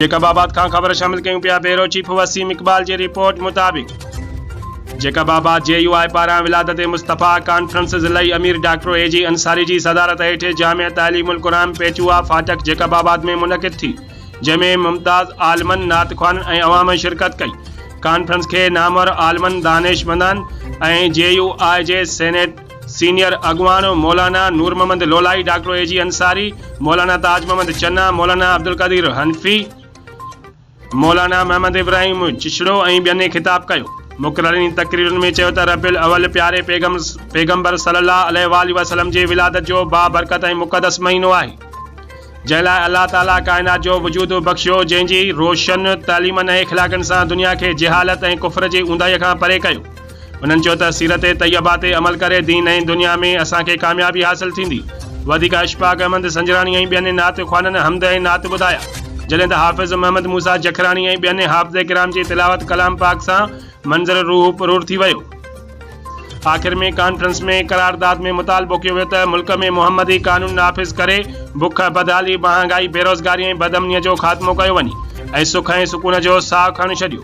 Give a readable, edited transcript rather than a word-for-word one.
जेकबाबाद खां ख़बर शामिल कयूं पिया। Bureau chief Waseem Iqbal ji report मुताबिक़ जेकबाबाद JUI पारां विलादत मुस्तफ़ा कॉन्फ्रेंस ज़िलई अमीर डॉक्टर AG अंसारी जी सदारत हेठ जामिया तालीमुल क़ुरान पेचुआ फाटक जेकबाबाद में मुनक़िद थी, जंहिंमें मुमताज़ आलमन नात ख़्वान ऐं अवाम शिरकत कई। कॉन्फ्रेंस के नामवर आलमन दानिशमंदान ऐं JUI जे सेनेट सीनियर अगवान मौलाना नूर मोहम्मद लोलाई, डॉक्टर AG अंसारी, मौलाना ताज मोहम्मद चन्ना, मौलाना अब्दुल कदीर हनफी, मौलाना मोहम्मद इब्राहिम चिशड़ो ऐं ॿियनि ख़िताब कयो। मुक़ररीन तक़रीरुनि में चयो त रबिउल अवल प्यारे पैगम्बर सल्लल्लाहु अलैहि वसल्लम जी विलादत जो बाबरकत ऐं मुक़दस महीनो आहे, जंहिं लाइ अल्लाह ताला काइनात जो वजूद बख़्शियो, जंहिंजी रोशन तालीमनि ऐं इख़लाक़नि सां दुनिया खे जहालत ऐं कुफ़र जी ऊंदाईअ खां परे कयो। उन्हनि चयो त सीरत तैयबा ते अमल करे दीन ऐं दुनिया में असांखे कामयाबी हासिल थींदी। वधीक अशफाक़ अहमद संजरानी ऐं ॿियनि नात ख़्वाननि हमद ऐं नात ॿुधाया, जॾहिं त हाफ़िज़ मोहम्मद मूसा जखरानी ऐं ॿियनि हाफ़िज़ किराम जी तिलावत कलाम पाक सां मंज़र रूह पुरूर थी वियो। आख़िर में कॉन्फ्रेंस में करारदाद में मुतालबो कयो वियो त मुल्क में मुहम्मदी कानून नाफ़िज़ करे बुख, बदहाली, महांगाई, बेरोज़गारी ऐं बदअमनीअ जो ख़ात्मो कयो वञे ऐं सुख ऐं सुकून जो साहु खणी छॾियो।